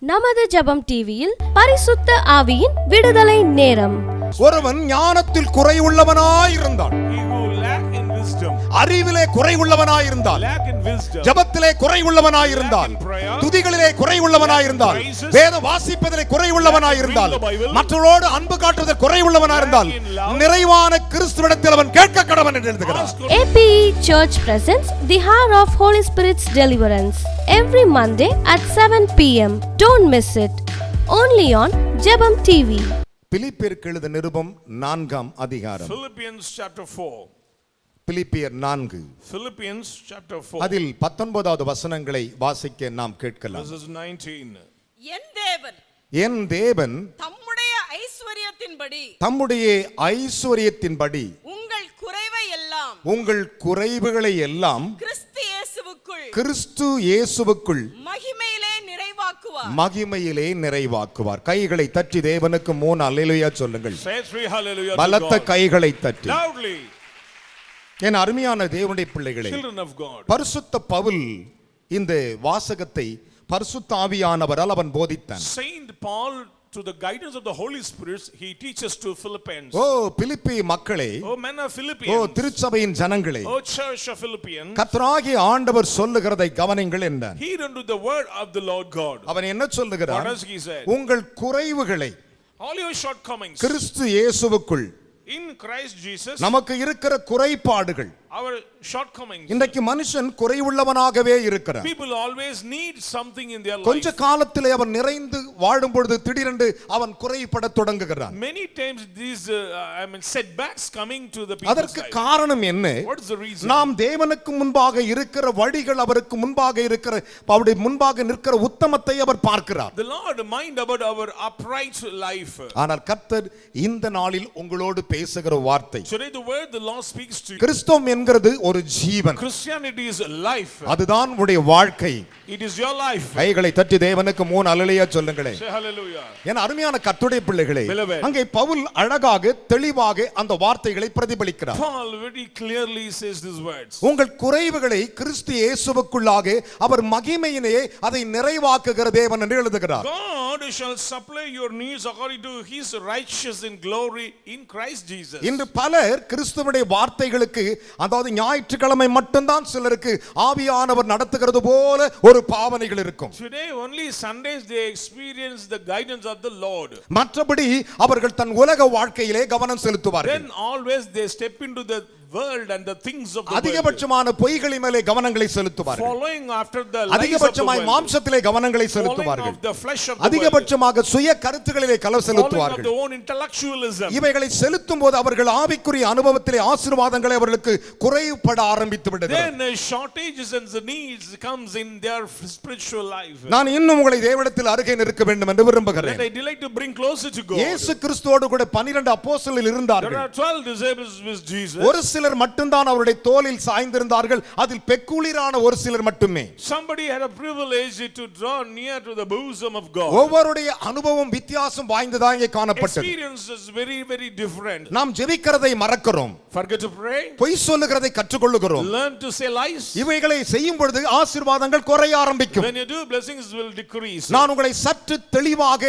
நமது ஜெபம் டிவியில் பரிசுத்த ஆவியின் விடுதலை நேரம். ஒருவன் ஞானத்தில் குறைவுள்ளவனாயிருந்தான், அறிவிலே குறைவுள்ளவனாயிருந்தால், ஜெபத்திலே குறைவுள்ளவனாயிருந்தால், துதிகளிலே குறைவுள்ளவனாயிருந்தால், வேத வாசிப்பதிலே குறைவுள்ளவனாயிருந்தால், மற்றவரோடு அன்பு காட்டுவதில் குறைவுள்ளவனாயிருந்தால், நிறைவான கிறிஸ்துவிடத்தில் அவன் கேட்க கடவன் என்று எழுதுகிறார். APE Church presents the Hour of Holy Spirit's Deliverance every Monday at 7 p.m. Don't miss it. Only on Jebam TV. பிலிப்பியருக்கு எழுதின நிருபம் 4ஆம் அதிகாரம். Philippians chapter 4. பிலிப்பியர் 4. Philippians chapter 4. அதில் 19வது வசனங்களை வாசிக்க நாம் கேட்கலாம். This is 19. என் தேவன் தம்முடைய ஐஸ்வரியத்தின்படி உங்கள் குறைவுகளை எல்லாம் கிறிஸ்து இயேசுவுக்குள் மகிமையிலே நிறைவாக்குவார். கைகளை தட்டி தேவனுக்கு 3 அல்லேலூயா சொல்லுங்கள். பலத்த கைகளை தட்டி. என் அருமையான தேவனுடைய பிள்ளைகளே, பரிசுத்த பவுல் இந்த வாசகத்தை பரிசுத்த ஆவியானவரால் அவன் போதித்தான். Saint Paul, to the guidance of the Holy Spirit, he teaches to Philippians. பிலிப்பி மக்களே, men of Philippians, திருச்சபையின் ஜனங்களே, church of Philippians, கர்த்தராகிய ஆண்டவர் சொல்லுகிறதை கவனிங்கள் என்றார். heed unto the word of the Lord God. அவன் என்ன சொல்லுகிறான்? What does he say? உங்கள் குறைவுகளை, all your shortcomings, கிறிஸ்து இயேசுவுக்குள், in Christ Jesus, நமக்கு இருக்கிற குறைபாடுகள், our shortcomings. இன்றைக்கு மனுஷன் குறைவுள்ளவனாகவே இருக்கிறான். People always need something in their life. கொஞ்ச காலத்திலே அவன் நிறைந்து வாழும் பொழுது திடீரென்று அவன் குறைபட தொடங்குகிறான். Many times these setbacks coming to the people. அதற்கு காரணம் என்ன? What is the reason? நாம் தேவனுக்கு முன்பாக இருக்கிற வழிகள், அவருக்கு முன்பாக இருக்கிற அவருடைய முன்பாக நிற்கிற உத்தமத்தை அவர் பார்க்கிறார். The Lord mind about our upright life. ஆனால் கர்த்தர் இந்த நாளில் உங்களோடு பேசுகிற வார்த்தை, today the word the Lord speaks to you. கிறிஸ்தவம் என்கிறது ஒரு ஜீவன். Christianity is a life. அதுதான் உங்களுடைய வாழ்க்கை. It is your life. கைகளை தட்டி தேவனுக்கு 3 அல்லேலூயா சொல்லுங்களே. Say hallelujah. என் அருமையான கர்த்தருடைய பிள்ளைகளே, அங்கே பவுல் அழகாக தெளிவாக அந்த வார்த்தைகளை பிரதிபலிக்கிறார். Paul very clearly says these words. உங்கள் குறைவுகளை கிறிஸ்து இயேசுவுக்குள்ளாக அவர் மகிமையிலே அதை நிறைவாக்குகிற தேவன் என்று எழுதுகிறார். God shall supply your needs according to his righteousness in glory in Christ Jesus. இன்று பலர் கிறிஸ்துவுடைய வார்த்தைகளுக்கு, அதாவது ஞாயிற்றுக்கிழமை மட்டும்தான் சிலருக்கு ஆவியானவர் நடத்துகிறது போல ஒரு பாவனைகள் இருக்கும். Today only Sundays they experience the guidance of the Lord. மற்றபடி அவர்கள் தன் உலக வாழ்க்கையிலே கவனம் செலுத்துவார்கள். Then always they step into the world and the things of the world. அதிகபட்சமான பொய்களின் மேலே கவனங்களை செலுத்துவார்கள். Following after the lies of the அதிகபட்சமாய் world. மாம்சத்திலே கவனங்களை செலுத்துவார்கள். Following of the flesh of the world. அதிகபட்சமாக சுய கருத்துக்களிலே கவனம் செலுத்துவார்கள். Following of the own intellectualism. இவைகளை செலுத்தும் போது அவர்கள் ஆவிக்குரிய அனுபவத்திலே ஆசீர்வாதங்களை அவர்களுக்கு குறைபட ஆரம்பித்து விடுகிறது. Then shortages and the needs comes in their spiritual life. நான் இன்னும் உங்களை தேவனிடத்தில் அருகே நிற்க வேண்டும் என்று விரும்புகிறேன். I delight to bring closer to God. இயேசு கிறிஸ்துவோடு கூட 12 அப்போஸ்தலர்கள் இருந்தார்கள். There are 12 disciples with Jesus. ஒரு சிலர் மட்டும்தான் அவருடைய தோளில் சாய்ந்திருந்தார்கள். அதில் பெக்குலிரான ஒரு சிலர் மட்டுமே. Somebody had a privilege to draw near to the bosom of God. ஒவ்வொருடைய அனுபவம் வித்தியாசம் வாய்ந்ததாக இங்கே காணப்பட்டது. Experience is very very different. நாம் ஜெபிக்கிறதை மறக்கிறோம். Forget to pray. பொய் சொல்லுகிறதை கற்றுக்கொள்ளுகிறோம். Learn to say lies. இவைகளை செய்யும் பொழுது ஆசீர்வாதங்கள் குறைய ஆரம்பிக்கும். When you do, blessings will decrease. நான் உங்களை சற்று தெளிவாக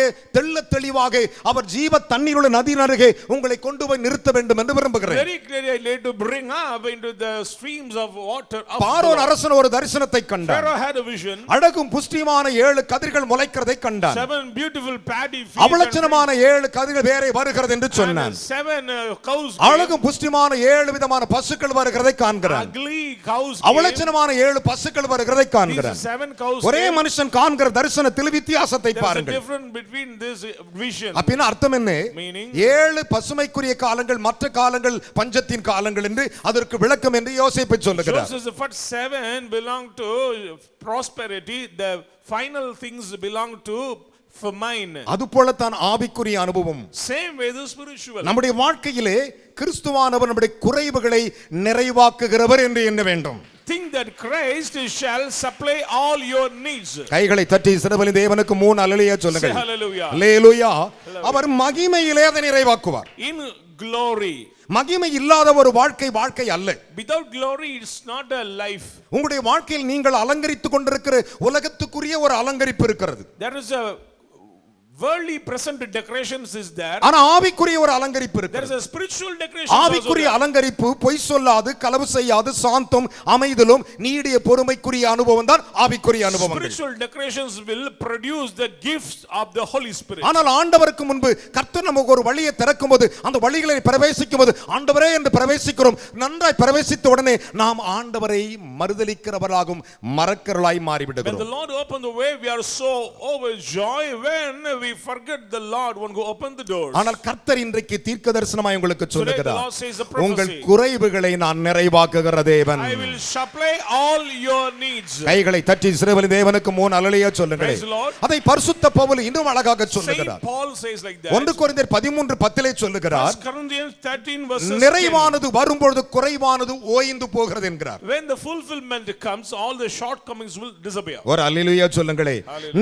தெளிவாக அவர் ஜீவ தண்ணீருள்ள நதியின் அருகே உங்களை கொண்டு போய் நிறுத்த வேண்டும் என்று விரும்புகிறேன். Very clearly I need to bring up into the streams of water of பார்வோன் அரசன் ஒரு தரிசனத்தை கண்டார். Pharaoh had a vision. அழகும் புஷ்டிமான 7 கதிர்கள் முளைக்கிறதை கண்டார். 7 beautiful paddy fields. அவலட்சணமான 7 கதிர்கள் வேறே வருகிறது என்று சொன்னான். 7 cows. அழகும் புஷ்டிமான 7 விதமான பசுக்கள் வருகிறதை காண்கிறான். Ugly cows. அவலட்சணமான 7 பசுக்கள் வருகிறதை காண்கிறான். 7 cows. ஒரே மனுஷன் காண்கிற தரிசனத்தில் வித்தியாசத்தை பாருங்கள். There's a difference between this vision. அப்படினா அர்த்தம் என்ன? Meaning 7 பசுமைக்குரிய காலங்கள், மற்ற காலங்கள் பஞ்சத்தின் காலங்கள் என்று அதற்கு விளக்கம் என்று யோசேப்பு சொல்லுகிறார். So the first 7 belong to prosperity, the final things belong to famine. அதுபோல தான் ஆவிக்குரிய அனுபவம். Same way the spiritual. நம்முடைய வாழ்க்கையிலே கிறிஸ்துவானவர் நம்முடைய குறைவுகளை நிறைவாக்குகிறவர் என்று எண்ண வேண்டும். think that Christ shall supply all your needs. கைகளை தட்டி சிறுபலி தேவனுக்கு 3 அல்லேலூயா சொல்லுங்கள். Say hallelujah. அல்லேலூயா. அவர் மகிமையிலே அதை நிறைவாக்குவார். In glory. மகிமை இல்லாத ஒரு வாழ்க்கை அல்ல. Without glory it's not a life. உங்களுடைய வாழ்க்கையில் நீங்கள் அலங்கரித்துக் கொண்டிருக்கிற உலகத்துக்குரிய ஒரு அலங்கரிப்பு இருக்கிறது. There is a worldly present decorations is there. ஆனா ஆவிக்குரிய ஒரு அலங்கரிப்பு இருக்கு. There is a spiritual decoration. ஆவிக்குரிய அலங்கரிப்பு பொய் சொல்லாது, களவு செய்யாது, சாந்தம், அமைதலும், நீடிய பொறுமைக்குரிய அனுபவம் தான் ஆவிக்குரிய அனுபவங்கள். Spiritual decorations will produce the gifts of the Holy Spirit. ஆனால் ஆண்டவருக்கு முன்பு கர்த்தர் நமக்கு ஒரு வழியை திறக்கும்போது அந்த வழிகளை பிரவேசிக்கும்போது ஆண்டவரே என்று பிரவேசிக்கிறோம். நன்றாய் பிரவேசித்த உடனே நாம் ஆண்டவரை மறுதலிக்கிறவர்களாகவும் மறக்கிறவர்களாய் மாறிவிடுகிறோம். When the Lord opened the way, we are so overjoyed. When we forget the Lord when go open the doors. ஆனால் கர்த்தர் இன்றைக்கு தீர்க்கதரிசனமாய் உங்களுக்கு சொல்லுகிறார், prophecy. உங்கள் குறைவுகளை நான் நிறைவாக்குகிற தேவன். I will supply all your needs. கைகளை தட்டி சிறுபலி தேவனுக்கு 3 அல்லேலூயா சொல்லுங்கள். Praise the Lord. அதை பரிசுத்த பவுல் இன்னும் அழகாக சொல்லுகிறார். Saint Paul says like that. 1 கொரிந்தியர் 13:10 சொல்லுகிறார், 1 Corinthians 13 verses 10. நிறைவானது வரும்பொழுது குறைவானது ஓய்ந்து போகிறது என்கிறார். When the fulfillment comes, all the shortcomings will disappear. ஒரு அல்லேலூயா சொல்லுங்களே.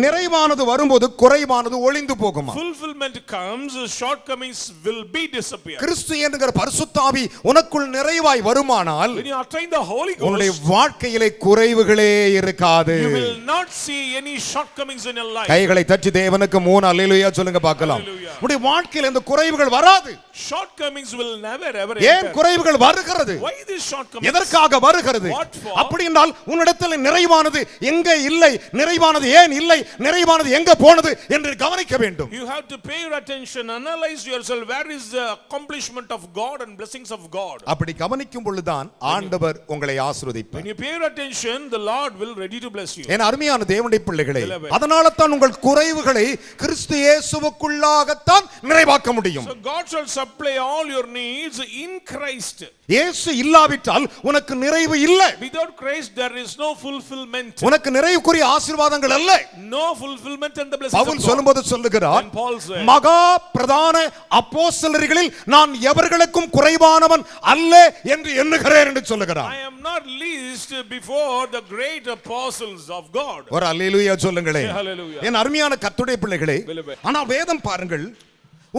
நிறைவானது வரும்போது குறைவானது ஒளிந்து போகுமா? Fulfillment comes, shortcomings will be disappear. கிறிஸ்து என்கிற பரிசுத்த ஆவி உனக்குள் நிறைவாய் வருமானால் When you attain the Holy உன்னுடைய Ghost, வாழ்க்கையிலே குறைவுகளே இருக்காது. you will not see any shortcomings in your life. கைகளை தட்டி தேவனுக்கு 3 அல்லேலூயா சொல்லுங்க பார்க்கலாம். உன்னுடைய வாழ்க்கையில் இந்த குறைவுகள் வராது. Shortcomings will never ever ஏன் enter. குறைவுகள் வருகிறது? Why these shortcomings? எதற்காக வருகிறது? What for? அப்படி என்றால் உன்னிடத்தில் நிறைவானது எங்க இல்லை, நிறைவானது ஏன் இல்லை, நிறைவானது எங்க போனது என்று கவனிக்க வேண்டும். You have to pay your attention, analyze yourself, where is the accomplishment of God and blessings of God. அப்படி கவனிக்கும் பொழுதுதான் ஆண்டவர் உங்களை ஆசீர்வதிப்பார். When you pay your attention, the Lord will ready to bless you. என் அருமையான தேவனுடைய பிள்ளைகளே, அதனால தான் உங்கள் குறைவுகளை கிறிஸ்து இயேசுவுக்குள்ளாகத்தான் நிறைவாக்க முடியும். So God shall supply all your needs in Christ. இயேசு இல்லாவிட்டால் உனக்கு நிறைவு இல்லை. Without Christ there is no fulfillment. உனக்கு நிறைவுக்குரிய ஆசீர்வாதங்கள் அல்ல. No fulfillment and the blessings Pavul of God. சொல்லும்போது சொல்லுகிறார், And Paul said, மகா பிரதான அப்போஸ்தலர்களில் நான் எவர்களுக்கும் குறைவானவன் அல்ல என்று எண்ணுகிறேன் என்று சொல்லுகிறார். I am not least before the great apostles of God. ஒரு அல்லேலூயா சொல்லுங்களே. Say hallelujah. என் அருமையான கர்த்தருடைய பிள்ளைகளே, Beloved. ஆனால் வேதம் பாருங்கள்,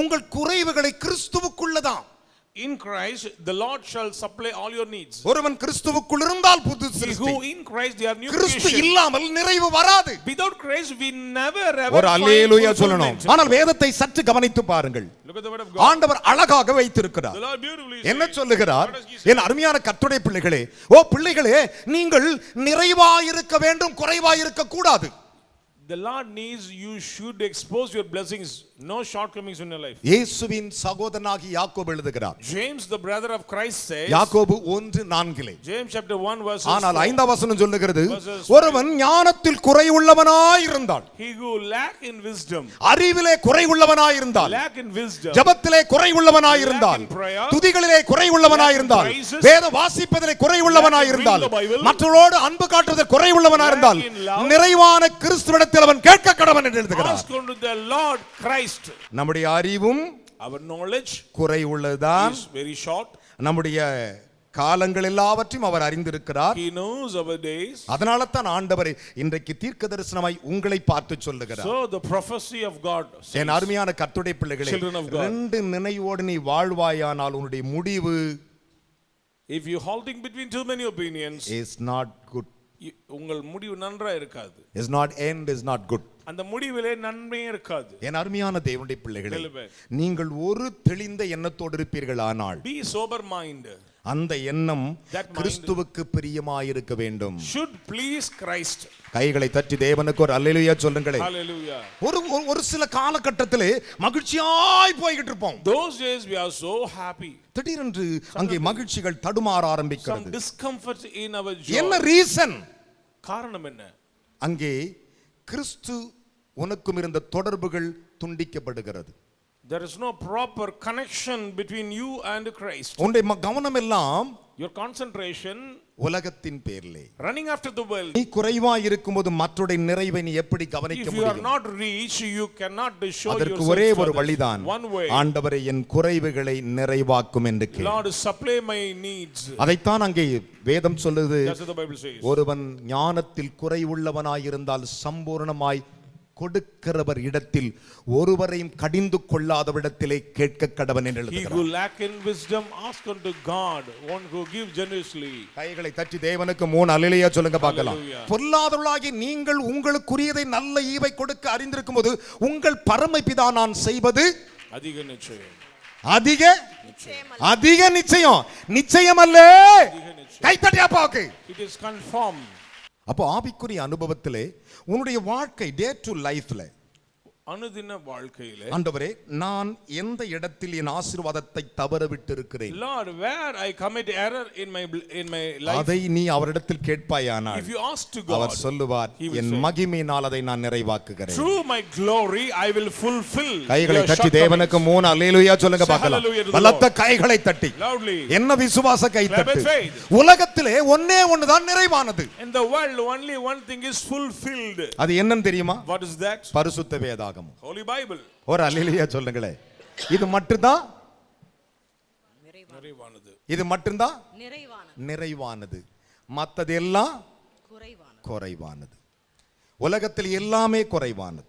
உங்கள் குறைவுகளை கிறிஸ்துவுக்குள்ளதான். In Christ the Lord shall supply all your needs. ஒருவன் கிறிஸ்துவுக்குள் இருந்தால் புது He சிருஷ்டி. who in Christ they are new Kristu creation. இல்லாமல் நிறைவு வராது. Without Christ we never ever ஒரு find அல்லேலூயா சொல்லணும். fulfillment. ஆனால் வேதத்தை சற்று கவனித்து பாருங்கள். Look at the word of God. ஆண்டவர் அழகாக வைத்திருக்கிறார். The Lord beautifully என்ன says, சொல்லுகிறார்? what does he say? என் அருமையான கர்த்தருடைய பிள்ளைகளே, ஓ பிள்ளைகளே, நீங்கள் நிறைவாயிருக்க வேண்டும், குறைவாயிருக்க கூடாது. The Lord needs you should expose your blessings, no shortcomings in your life. இயேசுவின் சகோதரனாகி யாக்கோபு எழுதுகிறார். James the brother of Christ says, யாக்கோபு 1:4. James chapter 1 verse ஆனால் 4, 5ஆம் வசனம் சொல்லுகிறது, Verses 5. ஒருவன் ஞானத்தில் குறைவுள்ளவனாய் இருந்தால், he who lack in wisdom, அறிவிலே குறைவுள்ளவனாய் இருந்தால், lack in wisdom, ஜெபத்திலே குறைவுள்ளவனாய் இருந்தால், Lack in prayer, துதிகளிலே குறைவுள்ளவனாய் இருந்தால், lack in praises, வேத வாசிப்பதிலே குறைவுள்ளவனாய் lack in இருந்தால், reading the Bible, மற்றவரோடு அன்பு காட்டுவதில் குறைவுள்ளவனாய் lack இருந்தால், in love, நிறைவான கிறிஸ்துவிடத்தில் அவன் கேட்க கடவன் என்று எழுதுகிறார். ask unto the Lord Christ. நம்முடைய அறிவும் Our knowledge குறைவுள்ளதுதான். is very short. நம்முடைய காலங்கள் எல்லாவற்றையும் அவர் அறிந்திருக்கிறார். He knows our days. அதனால தான் ஆண்டவர் இன்றைக்கு தீர்க்கதரிசனமாய் உங்களை பார்த்து சொல்லுகிறார். So the prophecy of God says, என் அருமையான கர்த்தருடைய பிள்ளைகளே, Children of God. ரெண்டு நினைவோடு நீ வாழ்வாயானால் உன்னுடைய முடிவு if you halting between too many opinions, is not good. உங்கள் முடிவு நன்றா இருக்காது. Is not end is not good. அந்த முடிவிலே நன்மையே இருக்காது. என் அருமையான தேவனுடைய பிள்ளைகளே, Beloved. நீங்கள் ஒரு தெளிந்த எண்ணத்தோடு இருப்பீர்களானால் Be sober mind. அந்த எண்ணம் That mind கிறிஸ்துவுக்கு பிரியமாயிருக்க வேண்டும். should please Christ. கைகளை தட்டி தேவனுக்கு ஒரு அல்லேலூயா சொல்லுங்களே. Hallelujah. ஒரு சில காலகட்டத்திலே மகிழ்ச்சியாய் போய்கிட்டு இருப்போம். Those days we are so happy. திடீரென்று அங்கே மகிழ்ச்சிகள் தடுமாற Some ஆரம்பிக்கிறது. discomfort in our joy. என்ன ரீசன்? காரணம் என்ன? அங்கே கிறிஸ்து உனக்கும் இருந்த தொடர்புகள் துண்டிக்கப்படுகிறது. There is no proper connection between you and Christ. உன்னுடைய கவனம் எல்லாம் Your concentration உலகத்தின் பேரிலே running after the world. நீ குறைவாய் இருக்கும்போது மற்றவருடைய நிறைவை நீ எப்படி கவனிக்க If you are முடியும்? not rich, you cannot show அதற்கு yourself ஒரே to ஒரு others. வழிதான், One way. ஆண்டவரே என் குறைவுகளை நிறைவாக்கும் என்று கேள். Lord, supply my needs. அதைத்தான் அங்கே வேதம் சொல்லுது. That's what the Bible says. ஒருவன் ஞானத்தில் குறைவுள்ளவனாய் இருந்தால் சம்பூர்ணமாய் கொடுக்கிறவர் இடத்தில் ஒருவரையும் கடிந்து கொள்ளாதவிடத்திலே கேட்க கடவன் என்று He எழுதுகிறார். who lack in wisdom, ask unto God, one who gives generously. கைகளை தட்டி தேவனுக்கு 3 அல்லேலூயா சொல்லுங்க பார்க்கலாம். Hallelujah. பொல்லாதவர்களாகி நீங்கள் உங்களுக்குரியதை நல்ல ஈவை கொடுக்க அறிந்திருக்கும் போது உங்கள் பரமபிதா நான் செய்வது அதிக நிச்சயம். அதிக நிச்சயம். நிச்சயம் அல்ல. கை தட்டி அப்பாவுக்கு. It is confirmed. அப்போ ஆவிக்குரிய அனுபவத்திலே உன்னுடைய வாழ்க்கை டே டு லைஃப்ல அனுதின வாழ்க்கையிலே ஆண்டவரே நான் எந்த இடத்தில் என் ஆசீர்வாதத்தை தவற விட்டு இருக்கிறேன், Lord, where I commit error in my life, அதை நீ அவரிடத்தில் கேட்பாயானால் if you ask to God, அவர் சொல்லுவார் என் மகிமையினால் அதை நான் நிறைவாக்குகிறேன். through my glory I will fulfill. கைகளை தட்டி தேவனுக்கு 3 அல்லேலூயா சொல்லுங்க பார்க்கலாம். பலத்த கைகளை தட்டி Loudly. என்ன விசுவாச கை தட்டு. உலகத்திலே ஒண்ணே ஒண்ணுதான் நிறைவானது. In the world only one thing is fulfilled. அது என்னன்னு தெரியுமா? What is that? பரிசுத்த வேதாகமம். Holy Bible. ஒரு அல்லேலூயா சொல்லுங்களே. இது மட்டும்தான் நிறைவானது. இது மட்டும்தான் நிறைவானது. மத்தது எல்லாம் குறைவானது. உலகத்தில் எல்லாமே குறைவானது.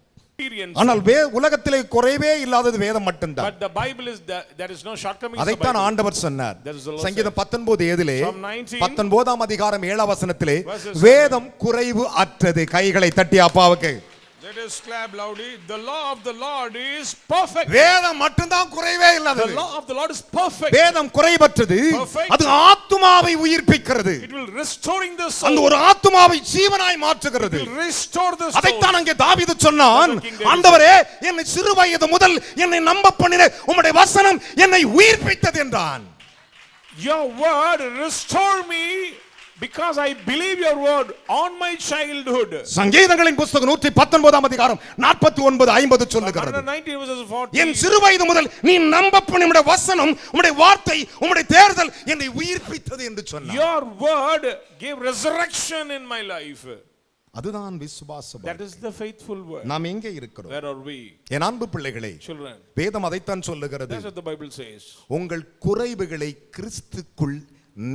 ஆனால் உலகத்திலே குறைவே இல்லாதது வேதம் மட்டும்தான். But the Bible is there is no shortcomings. அதைத்தான் ஆண்டவர் சொன்னார். சங்கீதம் 19:7 19ஆம் அதிகாரம் 7ஆம் வசனத்திலே வேதம் குறைவு அற்றது. கைகளை தட்டி அப்பாவுக்கு. Let us clap loudly. The law of the Lord is perfect. வேதம் மட்டும்தான் குறைவே இல்லாதது. The law of the Lord is perfect. வேதம் குறைவற்றது. அது ஆத்துமாவை உயிர்ப்பிக்கிறது. It will restoring the soul. அந்த ஒரு ஆத்துமாவை ஜீவனாய் மாற்றுகிறது. It will restore the soul. அதைத்தான் அங்கே தாவீது சொன்னான், ஆண்டவரே என்னை சிறு வயது முதல் என்னை நம்ப பண்ணின உம்முடைய வசனம் என்னை உயிர்ப்பித்தது என்றான். Your word restore me because I believe your word on my childhood. சங்கீதங்களின் புத்தகம் 119ஆம் அதிகாரம் 49-50 சொல்லுகிறது. என் சிறு வயது முதல் நீ நம்ப பண்ணின வசனம் உம்முடைய வார்த்தை உம்முடைய தேர்தல் என்னை உயிர்ப்பித்தது என்று சொன்னார். Your word gave resurrection in my life. அதுதான் விசுவாசம். That is the faithful word. நாம் எங்கே இருக்கிறோம்? Where are we? என் அன்பு பிள்ளைகளே, Children. வேதம் அதைத்தான் சொல்லுகிறது. That's what the Bible says. உங்கள் குறைவுகளை கிறிஸ்துக்குள்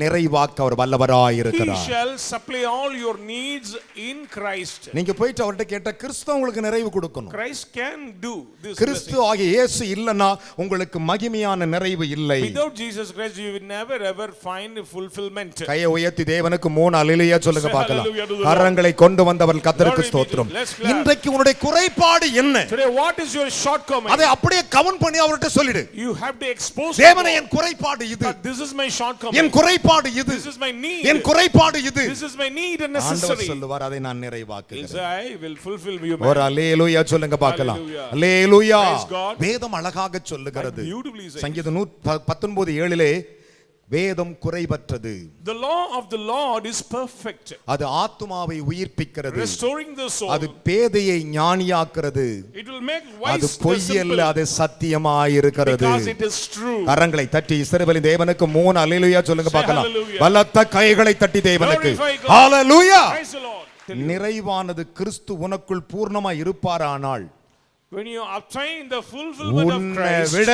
நிறைவாக்க அவர் வல்லவராய் இருக்கிறார். He shall supply all your needs in Christ. நீங்க போயிட்டு அவர்ட்ட கேட்டா கிறிஸ்து உங்களுக்கு நிறைவு கொடுக்கணும். Christ can do this. கிறிஸ்து ஆகிய இயேசு இல்லனா உங்களுக்கு மகிமையான நிறைவு இல்லை. Without Jesus Christ you will never ever find fulfillment. கையை உயர்த்தி தேவனுக்கு 3 அல்லேலூயா சொல்லுங்க பார்க்கலாம். கரங்களை கொண்டு வந்தவர் கர்த்தருக்கு ஸ்தோத்திரம். இன்றைக்கு உன்னுடைய குறைபாடு என்ன? Today what is your shortcoming? அதை அப்படியே கவுண்ட் பண்ணி அவர்ட்ட சொல்லிடு. You have to expose. தேவனே என் குறைபாடு இது. This is my shortcoming. என் குறைபாடு இது. This is my need. என் குறைபாடு இது. This is my need and necessary. ஆண்டவர் சொல்லுவார் அதை நான் நிறைவாக்குகிறேன். I will fulfill you. ஒரு அல்லேலூயா சொல்லுங்க பார்க்கலாம். அல்லேலூயா. வேதம் அழகாக சொல்லுகிறது. சங்கீதம் 19:7 வேதம் குறைவற்றது. The law of the Lord is perfect. அது ஆத்துமாவை உயிர்ப்பிக்கிறது. Restoring the soul. அது பேதையை ஞானியாக்குறது. It will make wise அது the பொய்யல்ல, simple. அது சத்தியமாய் இருக்கிறது. Because it is true. கரங்களை தட்டி இஸ்ரவேலின் தேவனுக்கு 3 அல்லேலூயா சொல்லுங்க பார்க்கலாம். பலத்த கைகளை தட்டி தேவனுக்கு ஹalleluya. Praise the Lord. நிறைவானது கிறிஸ்து உனக்குள் பூர்ணமாய் இருப்பாரானால் When you obtain the fulfillment of உன்னை Christ, விட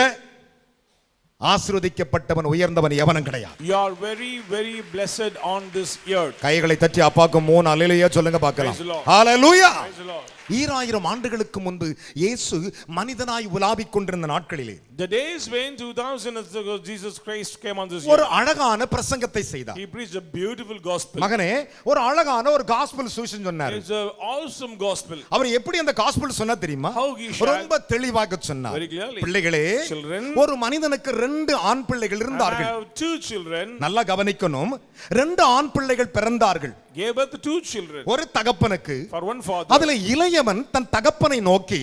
ஆசீர்வதிக்கப்பட்டவன் உயர்ந்தவன் எவனும் கிடையாது. you are very very blessed on this earth. கைகளை தட்டி அப்பாக்கு 3 அல்லேலூயா சொல்லுங்க பார்க்கலாம். Praise the Lord. Hallelujah. Praise the Lord. 2000 ஆண்டுகளுக்கு முன்பு இயேசு மனிதனாய் உலாவிக் கொண்டிருந்த நாட்களிலே The days when 2000 years ago Jesus Christ came on this ஒரு earth. அழகான பிரசங்கத்தை செய்தார். He preached a beautiful gospel. மகனே ஒரு அழகான ஒரு காஸ்பல் சூஷன் சொன்னார். It's an awesome gospel. அவர் எப்படி அந்த காஸ்பல் சொன்னா தெரியுமா? How he shared. ரொம்ப தெளிவாக சொன்னார். Very clearly. பிள்ளைகளே, Children. ஒரு மனிதனுக்கு 2 ஆண் பிள்ளைகள் I இருந்தார்கள். have 2 children. நல்லா கவனிக்கணும். 2 ஆண் பிள்ளைகள் பிறந்தார்கள். Gave birth to 2 children. ஒரு தகப்பனுக்கு. For one father. அதுல இளையவன் தன் தகப்பனை நோக்கி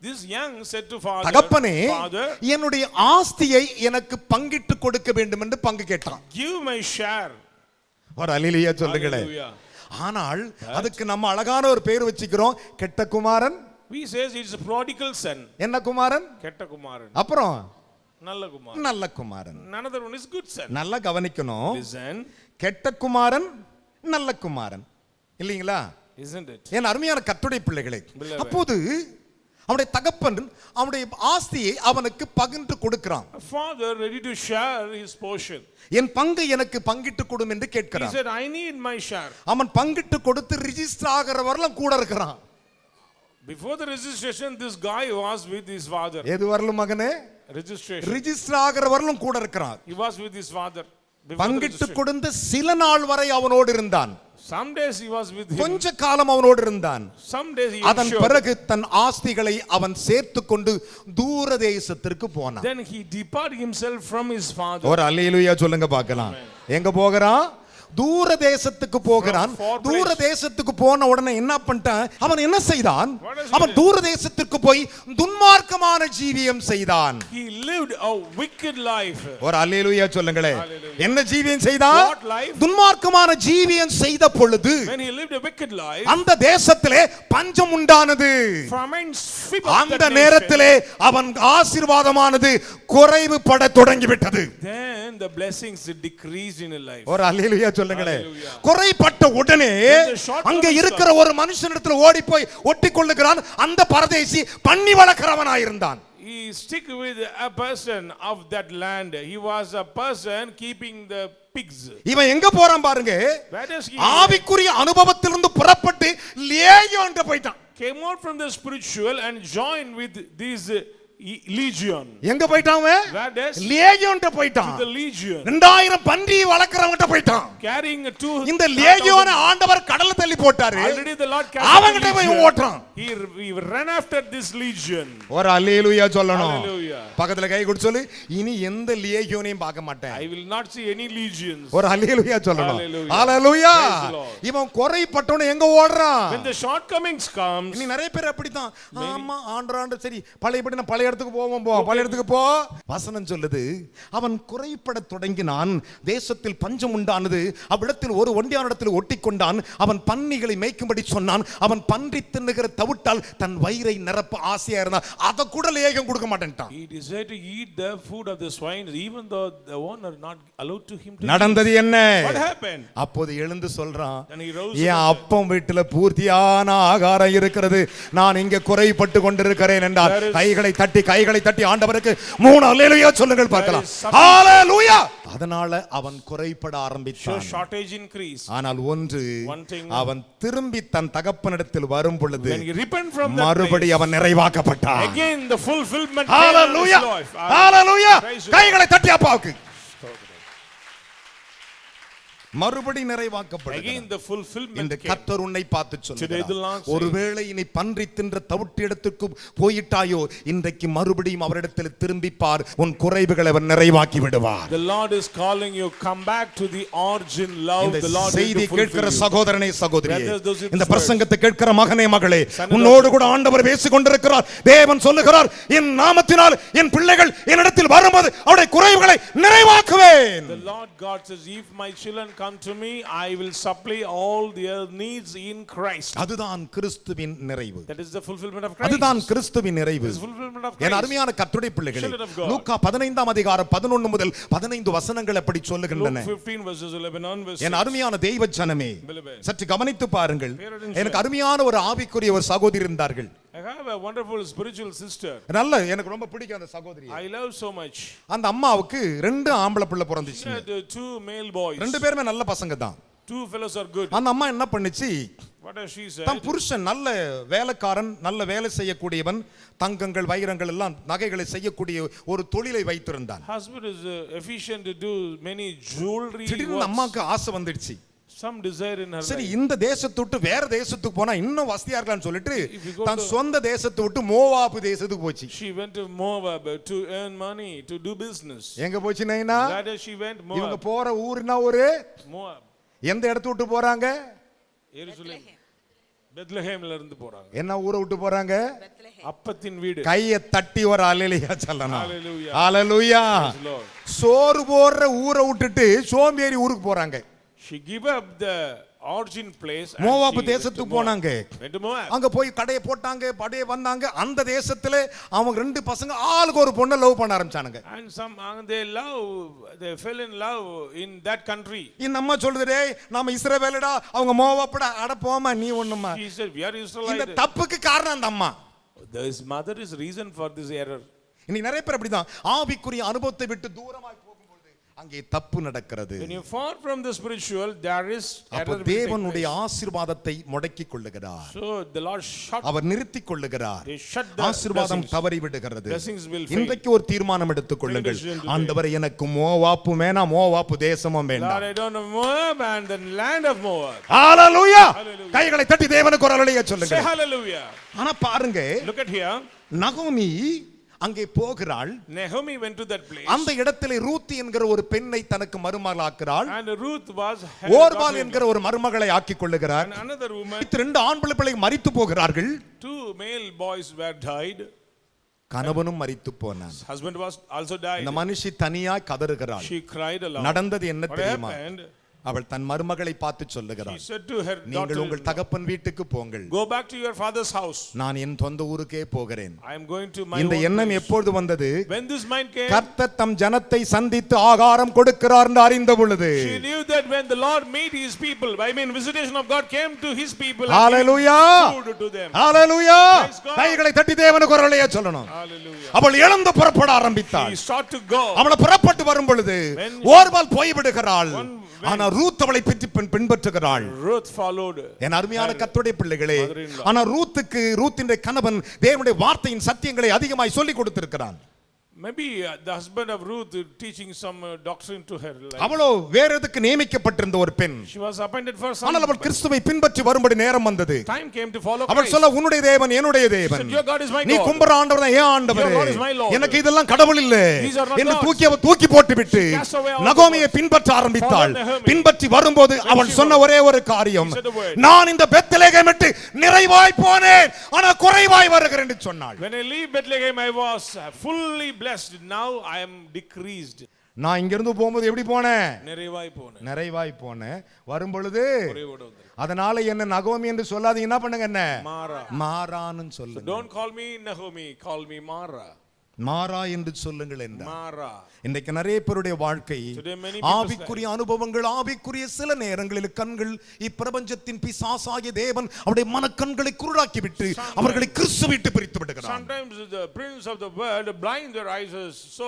This young said to father, தகப்பனே Father, என்னுடைய ஆஸ்தியை எனக்கு பங்கிட்டு கொடுக்க வேண்டும் என்று பங்கு கேட்டான். give my share. ஒரு அல்லேலூயா சொல்லுங்களே. Hallelujah. ஆனால் அதுக்கு நம்ம அழகான ஒரு பேர் வச்சுக்கிறோம், கெட்ட குமாரன். We says it's a prodigal son. என்ன குமாரன்? Ketta kumaran. அப்புறம் நல்ல குமாரன். நல்ல குமாரன். Another one is good son. நல்லா கவனிக்கணும். Listen. கெட்ட குமாரன் நல்ல குமாரன் இல்லீங்களா? Isn't it? என் அருமையான கர்த்தருடைய பிள்ளைகளே, அப்போது அவனுடைய தகப்பன் அவனுடைய ஆஸ்தியை அவனுக்கு பகிர்ந்து கொடுக்கிறான். A father ready to share his portion. என் பங்கை எனக்கு பங்கிட்டு கொடும் என்று He கேட்கிறான். said, I need my share. அவன் பங்கிட்டு கொடுத்து ரிஜிஸ்டர் ஆகிறவரெல்லாம் கூட இருக்கிறான். Before the registration, this guy was with his father. எது வரலும் மகனே? Registration. ரிஜிஸ்டர் ஆகிறவரெல்லாம் கூட இருக்கிறான். He was with his father. பங்கிட்டு கொடுத்த சில நாள் வரை அவனோடு இருந்தான். Some days he was with him. கொஞ்ச காலம் அவனோடு இருந்தான். Some days he அதன் பிறகு தன் ஆஸ்திகளை அவன் சேர்த்துக்கொண்டு தூர தேசத்திற்கு போனான். Then he departed himself from his father. ஒரு அல்லேலூயா சொல்லுங்க பார்க்கலாம். எங்க போகிறான்? தூர தேசத்துக்கு போகிறான். தூர தேசத்துக்கு போன உடனே என்ன பண்ணிட்டான்? அவன் என்ன செய்தான்? அவன் தூர தேசத்துக்கு போய் துன்மார்க்கமான ஜீவியம் செய்தான். He lived a wicked life. ஒரு அல்லேலூயா சொல்லுங்களே. என்ன ஜீவியம் செய்தான்? துன்மார்க்கமான ஜீவியம் செய்த பொழுது When he lived a wicked life, அந்த தேசத்திலே பஞ்சம் உண்டானது. அந்த நேரத்திலே அவன் ஆசீர்வாதமானது குறைவுபட தொடங்கிவிட்டது. Then the blessings decreased in his life. ஒரு அல்லேலூயா சொல்லுங்களே. குறைபட்ட உடனே அங்க இருக்கிற ஒரு மனுஷனிடத்தில் ஓடி போய் ஒட்டிக்கொள்ளுகிறான். அந்த பரதேசி பண்ணி வளர்க்கிறவனாயிருந்தான். He stick with a person of that land. He was a person keeping the pigs. இவன் எங்க போறான் பாருங்க. ஆவிக்குரிய அனுபவத்திலிருந்து புறப்பட்டு லேகியோன்ட்ட போய்ட்டான். Came out from the spiritual and joined with these legion. எங்க போய்ட்டான்? லேகியோன்ட்ட போய்ட்டான். To the legion. 2000 பன்றி வளர்க்கறவன்ட்ட போய்ட்டான். Carrying இந்த லேகியோனை ஆண்டவர் கடல்ல தள்ளி போட்டாரு. Already the Lord cast அவங்கிட்ட போய் ஓட்றான். He ran after this legion. ஒரு அல்லேலூயா சொல்லணும். Hallelujah. பக்கத்துல கை கொடுத்து சொல்லு, இனி எந்த லேகியோனையும் பார்க்க மாட்டேன். I will not see any legions. ஒரு அல்லேலூயா சொல்லணும். ஹalleluya. இவன் குறைபட்டவனே எங்க ஓடுறான்? When the shortcomings comes, நீ நிறைய பேர் அப்படிதான். ஆமா ஆண்டறாண்ட சரி பழையபடி நான் பழைய இடத்துக்கு போவோம் பழைய இடத்துக்கு போ. வசனம் சொல்லுது அவன் குறைபட தொடங்கினான். தேசத்தில் பஞ்சம் உண்டானது. அவ்விடத்தில் ஒரு ஒண்டியானிடத்தில் ஒட்டிக்கொண்டான். அவன் பன்னிகளை மேய்க்கும்படி சொன்னான். அவன் பன்றி தின்னுகிற தவிட்டால் தன் வயிறை நிரப்ப ஆசையா இருந்தான். அத கூட லேகம் கொடுக்க மாட்டேன்ட்டான். He desired to eat the food of the swine even though the owner not allowed to him to. நடந்தது என்ன? What happened? அப்போது எழுந்து சொல்றான், And he rose. என் அப்பம் வீட்டில் பூர்த்தியான ஆகாரம் இருக்கிறது. நான் இங்க குறைபட்டு கொண்டிருக்கிறேன் என்றார். கைகளை தட்டி ஆண்டவருக்கு 3 அல்லேலூயா சொல்லுங்கள் பார்க்கலாம். ஹalleluya. அதனால அவன் குறைபட ஆரம்பித்தான். Shortage increase. ஆனால் அவன் திரும்பி தன் தகப்பனிடத்தில் வரும் பொழுது மறுபடி அவன் நிறைவாக்கப்பட்டான். Again the fulfillment. ஹalleluya. ஹalleluya. கைகளை தட்டி அப்பாவுக்கு மறுபடி நிறைவாக்கப்படுகிறது. இந்த கர்த்தர் உன்னை பார்த்து சொல்கிறார், ஒருவேளை நீ பன்றி தின்ற தவிட்டு இடத்துக்கு போயிட்டாயோ, இன்றைக்கு மறுபடியும் அவரிடத்தில் திரும்பி பார், உன் குறைவுகளை அவர் நிறைவாக்கி விடுவார். The Lord is calling you, come back to the origin love. The Lord will செய்தி கேட்கிற சகோதரனே சகோதரியே, இந்த பிரசங்கத்தை கேட்கிற மகனே மகளே, உன்னோடு கூட ஆண்டவர் பேசிக் கொண்டிருக்கிறார். தேவன் சொல்லுகிறார், என் நாமத்தினால் என் பிள்ளைகள் என்னிடத்தில் வரும்போது அவருடைய குறைவுகளை நிறைவாக்குவேன். The Lord God says, if my children come to me, I will supply all their needs in Christ. அதுதான் கிறிஸ்துவின் நிறைவு. That is the fulfillment of Christ. அதுதான் கிறிஸ்துவின் நிறைவு. என் அருமையான கர்த்தருடைய பிள்ளைகளே, லூக்கா 15 அதிகாரம் 11 முதல் 15 வசனங்கள் அப்படி சொல்லுகின்றன. என் அருமையான தெய்வ ஜனமே, சற்று கவனித்து பாருங்கள். எனக்கு அருமையான ஒரு ஆவிக்குரிய ஒரு சகோதரி இருந்தார்கள். I have a wonderful spiritual sister. நல்ல எனக்கு ரொம்ப பிடிக்கும் அந்த சகோதரி. I love so much. அந்த அம்மாவுக்கு 2 ஆம்பளை பிள்ளை பிறந்துச்சு. 2 male boys. 2 பேருமே நல்ல பசங்க தான். 2 fellows are good. அந்த அம்மா என்ன பண்ணுச்சு? What has she said? தன் புருஷன் நல்ல வேலைக்காரன், நல்ல வேலை செய்யக்கூடியவன், தங்கங்கள் வைரங்கள் எல்லாம் நகைகளை செய்யக்கூடிய ஒரு தொழிலை வைத்திருந்தான். Husband is efficient to do many jewelry. திடீர்னு அம்மாக்கு ஆசை வந்துடுச்சு. Some desire in her life. சரி, இந்த தேசத்தை விட்டு வேற தேசத்துக்கு போனா இன்னும் வசதியா இருக்கலாம்னு சொல்லிட்டு தன் சொந்த தேசத்தை விட்டு மோவாப் தேசத்துக்கு போச்சு. She went to Moab to earn money, to do business. எங்க போச்சு நைனா? That she went Moab. இவங்க போற ஊர்னா ஒரு Moab. எந்த இடத்தை விட்டு போறாங்க? எருசலேம், பெத்லஹேம்ல இருந்து போறாங்க. என்ன ஊரை விட்டு போறாங்க? அப்பத்தின் வீடு. கையை தட்டி ஒரு அல்லேலூயா சொல்லணும். Hallelujah. ஹalleluya. சோறு போடுற ஊரை விட்டுட்டு சோம்பேறி ஊருக்கு போறாங்க. She give up the origin place. and Moab she went to தேசத்துக்கு Moab. போனாங்க. Went to Moab. அங்க போய் கடையை போட்டாங்க, படையை வந்தாங்க. அந்த தேசத்துல அவங்க ரெண்டு பசங்க ஆளுக்கு ஒரு பொண்ணை லவ் பண்ண ஆரம்பிச்சானுங்க. And some they fell in love in that country. இந்த அம்மா சொல்லுதே, நாம இஸ்ரவேலடா, அவங்க மோவாபுடா, அட போமா நீ ஒண்ணுமா. He said, we are இந்த Israelites. தப்புக்கு காரணம் அந்த அம்மா. His mother is reason for this error. இன்னைக்கு நிறைய பேர் அப்படிதான் ஆவிக்குரிய அனுபவத்தை விட்டு தூரமாய் போகும்போது அங்கே தப்பு நடக்கிறது. When you far from the spiritual, there is அப்ப தேவனுடைய ஆசீர்வாதத்தை முடக்கிக் கொள்ளுகிறார். So the Lord shut. அவர் நிறுத்திக் கொள்ளுகிறார். They shut the ஆசீர்வாதம் தவறி விடுகிறது. Blessings will fail. இன்றைக்கு ஒரு தீர்மானம் எடுத்துக் கொள்ளுங்கள். ஆண்டவரே, எனக்கு மோவாப்பு வேணாம், மோவாப்பு தேசமும் வேண்டாம். Lord, I don't know Moab and the land of Moab. ஹalleluya. கைகளை தட்டி தேவனுக்கு ஒரு அல்லேலூயா சொல்லுங்க. Say hallelujah. ஆனா பாருங்க, Look at here. நகோமி அங்கே போகிறாள். Naomi went to that place. அந்த இடத்திலே ரூத் என்கிற ஒரு பெண்ணை தனக்கு மருமகளாக்குறாள். And Ruth was ஓர்பால் என்கிற ஒரு மருமகளை ஆக்கிக் கொள்ளுகிறார். and another woman. ரெண்டு ஆண் பிள்ளைகள் மரித்து போகிறார்கள். 2 male boys were died. கணவனும் மரித்து போனான். Husband was also died. இந்த மனுஷி தனியாய் கதறுகிறாள். She cried aloud. நடந்தது என்ன What தெரியுமா? happened? அவள் தன் மருமகளை பார்த்து She சொல்லுகிறாள், said to her நீங்கள் உங்கள் daughter, தகப்பன் வீட்டுக்கு போங்கள், go back to your father's house. நான் என் சொந்த ஊருக்கே போகிறேன். I am going to my இந்த own எண்ணம் place. எப்பொழுது வந்தது? When this mind came, கர்த்தர் தம் ஜனத்தை சந்தித்து ஆகாரம் கொடுக்கிறார் என்று அறிந்த பொழுது. she knew that when the Lord meet his people, I mean visitation of God came to his people and hallelujah, gave food to them. Hallelujah. Praise God. கைகளை தட்டி தேவனுக்கு ஒரு அல்லேலூயா சொல்லணும். Hallelujah. அவள் எழுந்து புறப்பட ஆரம்பித்தாள். He sought to go. அவள் புறப்பட்டு வரும் பொழுது ஓர்பால் போய் விடுகிறாள். ஆனா ரூத் அவளை பின்பற்றுகிறாள். Ruth followed. என் அருமையான கர்த்தருடைய பிள்ளைகளே, ஆனா ரூத்தின் கணவன் தேவனுடைய வார்த்தையின் சத்தியங்களை அதிகமாய் சொல்லி கொடுத்திருக்கிறான். Maybe the husband of Ruth teaching some doctrine to her. அவளோ வேற எதுக்கு நியமிக்கப்பட்டிருந்த ஒரு பெண். She was appointed for some. ஆனால் அவள் கிறிஸ்துவை பின்பற்றி வரும்படி நேரம் வந்தது. Time came to follow அவள் Christ. சொல்ல, உன்னுடைய தேவன் என்னுடைய தேவன். She said, your God is my God. நீ கும்பிடுற ஆண்டவர் தான் என் ஆண்டவர். Your God is my Lord. எனக்கு இதெல்லாம் கடவுள் இல்ல These are not என்று gods. தூக்கி போட்டு விட்டு She cast away all நகோமியை the பின்பற்ற ஆரம்பித்தாள். Follow Naomi. பின்பற்றி வரும்போது அவள் she சொன்ன was- ஒரே ஒரு காரியம், She said the word. நான் இந்த பெத்லகேம் விட்டு நிறைவாய் போனேன், ஆனா குறைவாய் வருகிறேன் என்று சொன்னாள். When I leave Bethlehem, I was fully blessed. Now I am decreased. நான் இங்க இருந்து போகும்போது எப்படி போனேன்? நிறைவாய் போனேன். வரும் பொழுது அதனால என்ன நகோமி என்று சொல்லாதீங்க, என்ன பண்ணுங்க, என்ன மாரான்னு சொல்லுங்க. Don't call me Naomi, call me Mara. மாறா என்று சொல்லுங்கள் என்றார். Mara. இன்றைக்கு நிறைய பேருடைய வாழ்க்கை ஆவிக்குரிய அனுபவங்கள், ஆவிக்குரிய சில நேரங்களில் கண்கள் இப்பிரபஞ்சத்தின் பிசாசாகிய தேவன் அவருடைய மனக்கண்களை குருடாக்கி விட்டு அவர்களை கிறிஸ்து விட்டு பிரித்து விடுகிறார். Sometimes the prince of the world blind their eyes, so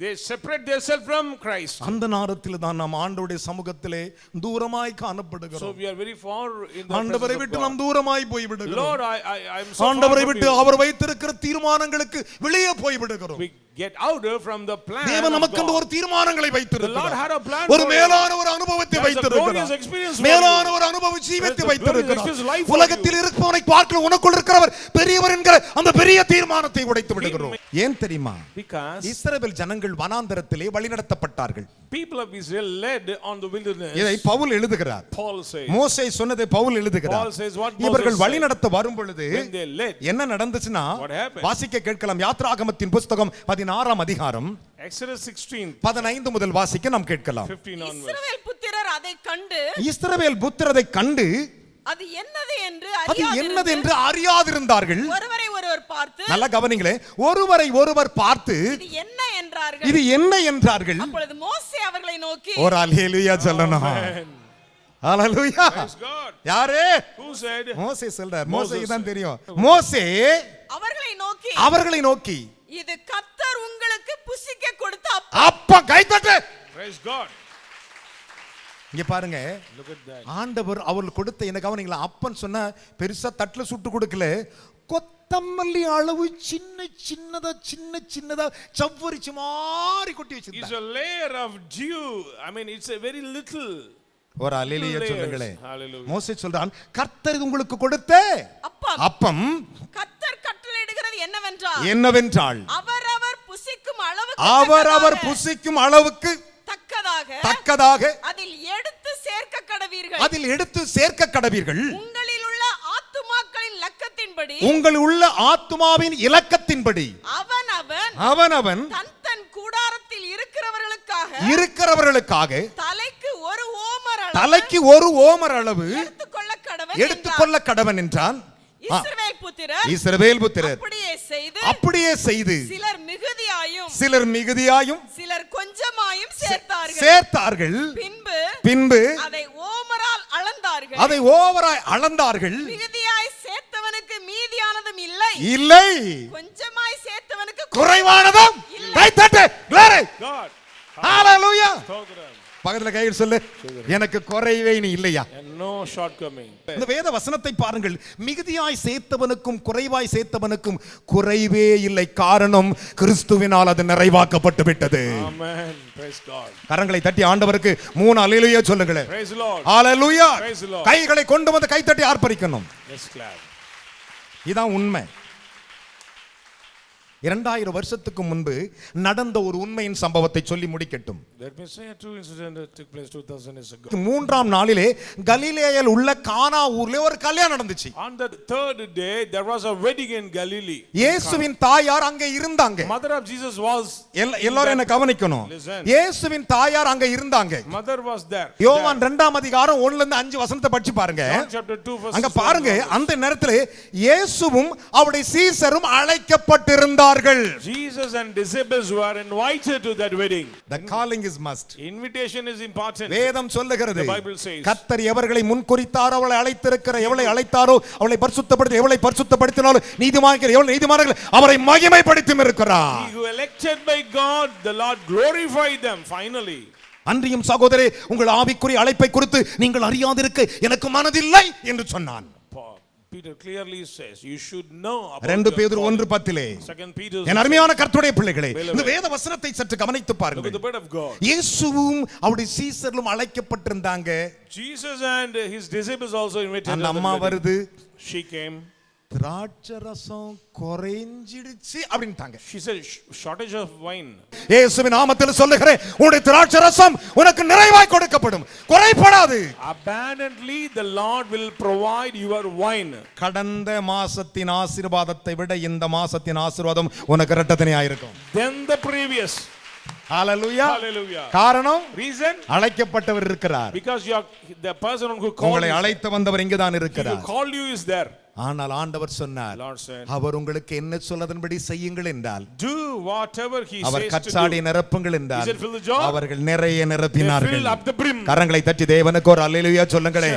they separate themselves from Christ. அந்த நேரத்தில் தான் நாம் ஆண்டவருடைய சமூகத்திலே தூரமாய் காணப்படுகிறோம். So we are very far in the ஆண்டவரை விட்டு நாம் தூரமாய் போய் விடுகிறோம். Lord, I am so far ஆண்டவரை from விட்டு you. அவர் வைத்திருக்கிற தீர்மானங்களுக்கு வெளியே போய் விடுகிறோம். We get out from the plan. தேவன் நமக்கு of God. ஒரு தீர்மானங்களை The Lord வைத்திருக்கிறார். had a plan. ஒரு for மேலான you. ஒரு அனுபவத்தை There's a வைத்திருக்கிறார். glorious experience for மேலான you. ஒரு அனுபவ ஜீவித்தை There's a வைத்திருக்கிறார். glorious experience life for உலகத்தில் இருப்பவனை பார்க்க உனக்குள் இருக்கிறவர் பெரியவர் என்கிற அந்த பெரிய தீர்மானத்தை உடைத்து விடுகிறோம். ஏன் தெரியுமா? Because இஸ்ரவேல் ஜனங்கள் வனாந்தரத்திலே வழிநடத்தப்பட்டார்கள். people of Israel led on the wilderness. இதை பவுல் எழுதுகிறார். Paul says. மோசே சொன்னதை பவுல் எழுதுகிறார். Paul says what Moses இவர்கள் said. வழிநடத்த வரும் பொழுது When they led. என்ன நடந்துச்சுன்னா, What happened? வாசிக்க கேட்கலாம். யாத்ராகமத்தின் புத்தகம் 16ஆம் அதிகாரம் Exodus 16. 15 முதல் வாசிக்க நாம் கேட்கலாம். 15 onwards. இஸ்ரவேல் புத்திரர் அதை கண்டு இஸ்ரவேல் புத்திரரை கண்டு அது என்னது என்று அறியாதிருந்தார்கள். ஒருவரை ஒருவர் பார்த்து, நல்லா கவனிங்களே, ஒருவரை ஒருவர் பார்த்து இது என்ன என்றார்கள். இது என்ன என்றார்கள். அப்பொழுது மோசே அவர்களை நோக்கி, ஒரு அல்லேலூயா சொல்லணும். அல்லேலூயா. Praise God. யாரு? Who said? மோசே சொல்றார். Moses மோசேக்கு தான் தெரியும். மோசே அவர்களை நோக்கி இது கர்த்தர் உங்களுக்கு புசிக்க கொடுத்த அப்ப கைத்தட்டு. Praise God. இங்க பாருங்க, Look at that. ஆண்டவர் அவர்கள் கொடுத்த என்ன கவனிங்களா, அப்பன் சொன்ன பெருசா தட்டுல சுட்டு கொடுக்கல, கொத்தமல்லி அளவு சின்னதா சவ்வரிச்சு மாறி கொட்டி It's வச்சிருந்தாங்க. a layer of dew. I mean, it's a very little. ஒரு அல்லேலூயா சொல்லுங்களே. Hallelujah. மோசே சொல்றான், கர்த்தர் உங்களுக்கு கொடுத்த அப்பம் கர்த்தர் கட்டளையிடுகிறது என்னவென்றால் அவரவர் புசிக்கும் அளவுக்கு தக்கதாக அதில் எடுத்து சேர்க்க கடவீர்கள். உங்களில் உள்ள ஆத்துமாவின் இலக்கத்தின்படி அவனவன் தன் கூடாரத்தில் இருக்கிறவர்களுக்காக இருக்கிறவர்களுக்காக தலைக்கு ஒரு ஓமர் தலைக்கு ஒரு ஓமர் அளவு எடுத்துக்கொள்ள கடவன் என்றான். இஸ்ரவேல் புத்திரர் அப்படியே செய்து சிலர் மிகுதியாயும் சிலர் கொஞ்சமாயும் சேர்த்தார்கள். பின்பு அதை ஓமரால் அளந்தார்கள். மிகுதியாய் சேர்த்தவனுக்கு மீதியானதும் இல்லை, கொஞ்சமாய் சேர்த்தவனுக்கு குறைவானதும் கை தட்டு. glory god hallelujah. பக்கத்துல கையில் சொல்லு, எனக்கு குறைவே நீ இல்லையா. no shortcoming. இந்த வேத வசனத்தை பாருங்கள். மிகுதியாய் சேர்த்தவனுக்கும் குறைவாய் சேர்த்தவனுக்கும் குறைவே இல்லை. காரணம் கிறிஸ்துவினால் அது நிறைவாக்கப்பட்டு விட்டது. amen praise god. கரங்களை தட்டி ஆண்டவருக்கு 3 அல்லேலூயா சொல்லுங்களேன். praise the lord hallelujah. praise the lord. கைகளை கொண்டு வந்து கை தட்டி ஆர்ப்பரிக்கணும். let's clap. இதான் உண்மை. 2000 வருஷத்துக்கு முன்பு நடந்த ஒரு உண்மையின் சம்பவத்தை சொல்லி முடிக்கட்டும். Let me say a true incident that took place 2000 years ago. 3ஆம் நாளிலே கலிலேயில் உள்ள கானா ஊர்ல ஒரு கல்யாணம் நடந்துச்சு. On the third day there was a wedding in Galilee. இயேசுவின் தாயார் அங்க இருந்தாங்க. Mother of Jesus was. எல்லாரும் என்ன கவனிக்கணும். இயேசுவின் தாயார் அங்க இருந்தாங்க. Mother was there. யோவான் 2ஆம் அதிகாரம் 1ல இருந்து 5 வசனத்தை படிச்சு பாருங்க. John chapter 2 verse. அங்க பாருங்க, அந்த நேரத்திலே இயேசுவும் அவருடைய சீஷரும் அழைக்கப்பட்டிருந்தார்கள். Jesus and disciples were invited to that wedding. The calling is must. Invitation is important. வேதம் சொல்லுகிறது, The Bible says, கர்த்தர் எவர்களை முன்குறித்தாரோ அவளை அழைத்திருக்கிற, எவளை அழைத்தாரோ அவளை பரிசுத்தப்படுத்தி, எவளை பரிசுத்தப்படுத்தினாலோ நீதிமான்கள், எவளை நீதிமான்கள் அவரை மகிமைப்படுத்தும் இருக்கிறார். He who elected by God, the Lord glorified them finally. அன்றியும் சகோதரே, உங்கள் ஆவிக்குரிய அழைப்பை குறித்து நீங்கள் அறியாதிருக்க எனக்கு மனதில்லை என்று சொன்னான். Peter clearly says you should know about 2 பேதுரு 1:10. என் அருமையான கர்த்தருடைய பிள்ளைகளே, இந்த வேத வசனத்தை சற்று கவனித்து பாருங்கள். இயேசுவும் அவருடைய சீஷர்களும் அழைக்கப்பட்டிருந்தாங்க. Jesus and his disciples also invited. அந்த அம்மா வருது. She came. திராட்சரசம் குறைஞ்சிடுச்சு அப்படின்ட்டாங்க. She said shortage of wine. இயேசுவின் நாமத்தில் சொல்லுகிறேன், உன்னுடைய திராட்சரசம் உனக்கு நிறைவாய் கொடுக்கப்படும், குறைபடாது. Abundantly the Lord will provide your wine. கடந்த மாசத்தின் ஆசீர்வாதத்தை விட இந்த மாசத்தின் ஆசீர்வாதம் உனக்கு இரட்டத்தனையா இருக்கும். Then the previous. Hallelujah. Hallelujah. காரணம், reason, அழைக்கப்பட்டவர் இருக்கிறார். because you are the person who called உங்களை அழைத்து வந்தவர் இங்கே தான் இருக்கிறார். Who called you is there. ஆனால் ஆண்டவர் சொன்னார், அவர் உங்களுக்கு என்ன சொல்லதன்படி செய்யுங்கள் என்றால், do whatever he says our to do. கச்சாடி நிரப்புங்கள் என்றால் அவர்கள் நிறைய நிரப்பினார்கள். கரங்களை தட்டி தேவனுக்கு ஒரு அல்லேலூயா சொல்லுங்களே.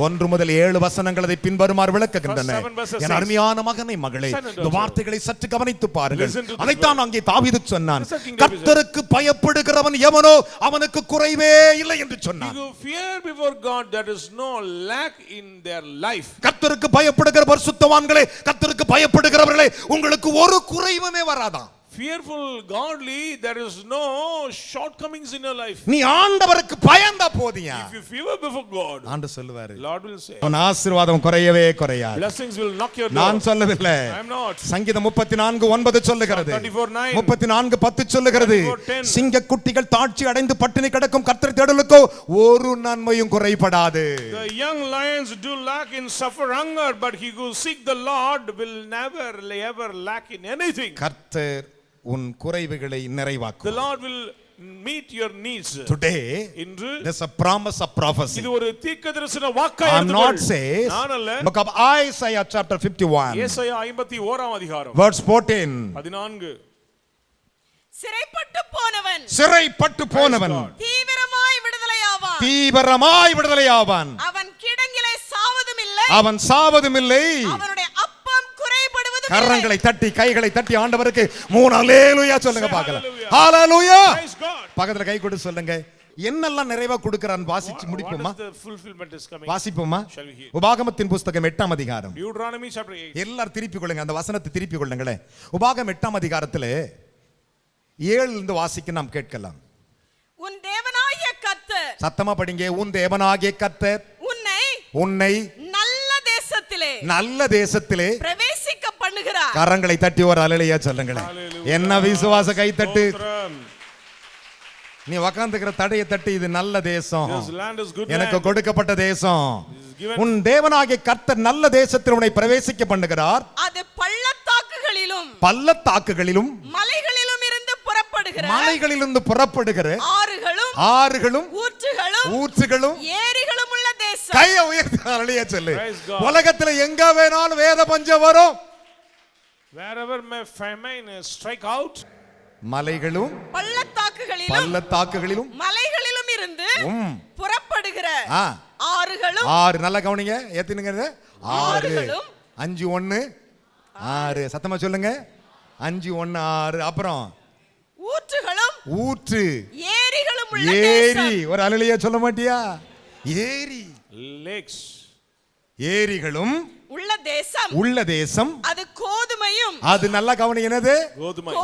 1 முதல் 7 வசனங்கள் அதை பின்வருமாறு விளக்குகின்றன. என் அருமையான மகனே மகளே, இந்த வார்த்தைகளை சற்று கவனித்து பாருங்கள். அதைத்தான் அங்கே தாவீது சொன்னான், கர்த்தருக்கு பயப்படுகிறவன் எவனோ அவனுக்கு குறைவே இல்லை என்று சொன்னான். You fear before God, there is no lack in their life. கர்த்தருக்கு பயப்படுகிற பரிசுத்தவான்களே, கர்த்தருக்கு பயப்படுகிறவர்களே, உங்களுக்கு ஒரு குறைவுமே வராதா. Fearful godly, there is no shortcomings in your life. நீ ஆண்டவருக்கு பயந்தா போதியா. If you fear before God, ஆண்டவர் சொல்லுவாரு, Lord will say, உன் ஆசீர்வாதம் குறையவே குறையாது. blessings will knock your door. நான் சொல்லவில்லை, I am not. சங்கீதம் 34:9 சொல்லுகிறது, 34:10 சொல்லுகிறது, சிங்கக்குட்டிகள் தாட்சி அடைந்து பட்டினி கிடக்கும் கர்த்தரை தேடலுக்கோ ஒரு நன்மையும் குறைபடாது. The young lions do lack in suffer hunger, but he who seek the Lord will never ever lack in anything. கர்த்தர் உன் குறைவுகளை நிறைவாக்கும். The Lord will meet your needs. Today இன்று there's a promise of prophecy. இது ஒரு தீர்க்கதரிசன வாக்காய் I'm not saying. நான் அல்ல. Book of Isaiah chapter 51. ஏசாயா 51ஆம் அதிகாரம். Verse 14. சிறைப்பட்டு போனவன் தீவிரமாய் விடுதலையாவான். அவன் கிடங்கிலே சாவதும் இல்லை. அவன் சாவதும் இல்லை. அவனுடைய அப்பம் குறைபடுவதும் இல்லை. கரங்களை தட்டி கைகளை தட்டி ஆண்டவருக்கு 3 அல்லேலூயா சொல்லுங்க பார்க்கலாம். ஹalleluya. பக்கத்துல கை கொடு சொல்லுங்க, என்னெல்லாம் நிறைவா கொடுக்கறான் வாசிச்சு முடிப்போமா? வாசிப்போமா? உபாகமத்தின் புத்தகம் 8ஆம் அதிகாரம். எல்லாரும் திருப்பி கொள்ளுங்க, அந்த வசனத்தை திருப்பி கொள்ளுங்களே. உபாகமம் 8ஆம் அதிகாரத்திலே 7 இருந்து வாசிக்க நாம் கேட்கலாம். உன் தேவனாகிய கர்த்தர், சத்தமா படிங்க, உன் தேவனாகிய கர்த்தர் உன்னை நல்ல தேசத்திலே பிரவேசிக்க பண்ணுகிறார். கரங்களை தட்டி ஒரு அல்லேலூயா சொல்லுங்களே. என்ன விசுவாச கை தட்டு. நீ உட்கார்ந்துக்கிற தடையை தட்டி, இது நல்ல தேசம், எனக்கு கொடுக்கப்பட்ட தேசம். உன் தேவனாகிய கர்த்தர் நல்ல தேசத்தில் உன்னை பிரவேசிக்க பண்ணுகிறார். அது பள்ளத்தாக்குகளிலும் மலைகளிலும் இருந்து புறப்படுகிற ஆறுகளும் ஊற்றுகளும் கையை உயர்த்தி ஹalleluya சொல்லு. Praise God. உலகத்துல எங்க வேணாலும் வேத பஞ்சம் வரும். Wherever may famine strike out, மலைகளும் பள்ளத்தாக்குகளிலும் மலைகளிலும் இருந்து புறப்படுகிற ஆறுகளும் ஆறு நல்லா கவனிங்க எத்தனைங்க 6 ஆறுகளும் 5 1 6 சத்தமா சொல்லுங்க 5 1 6 அப்புறம் ஊற்றுகளும் ஊற்று ஏரிகளும் உள்ள ஏரி தேசம். ஒரு அலலியா சொல்ல மாட்டியா ஏரி lakes, ஏரிகளும் உள்ள தேசம் அது கோதுமையும் அது நல்லா கவனிங்க என்னது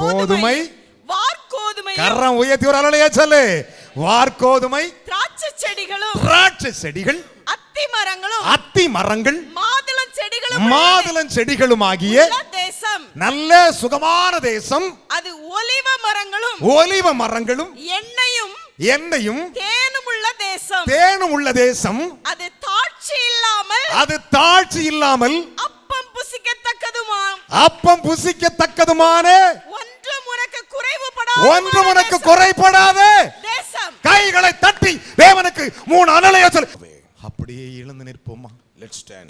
கோதுமை வார்கோதுமை கரம் உயர்த்தி ஒரு அலலியா சொல்லு வார்கோதுமை திராட்சை செடிகள் அத்தி மரங்களும் மாதுளம் செடிகளும் ஆகிய தேசம் நல்ல சுகமான தேசம் அது ஒலிவ மரங்களும் எண்ணெயும் தேனும் உள்ள தேசம் அது தாட்சி இல்லாமல் அப்பம் புசிக்கத்தக்கதுமான ஒன்றும் உனக்கு குறைபடாத தேசம். கைகளை தட்டி தேவனுக்கு 3 அலலையா சொல்லு அப்படியே எழுந்து நிற்போமா let's stand.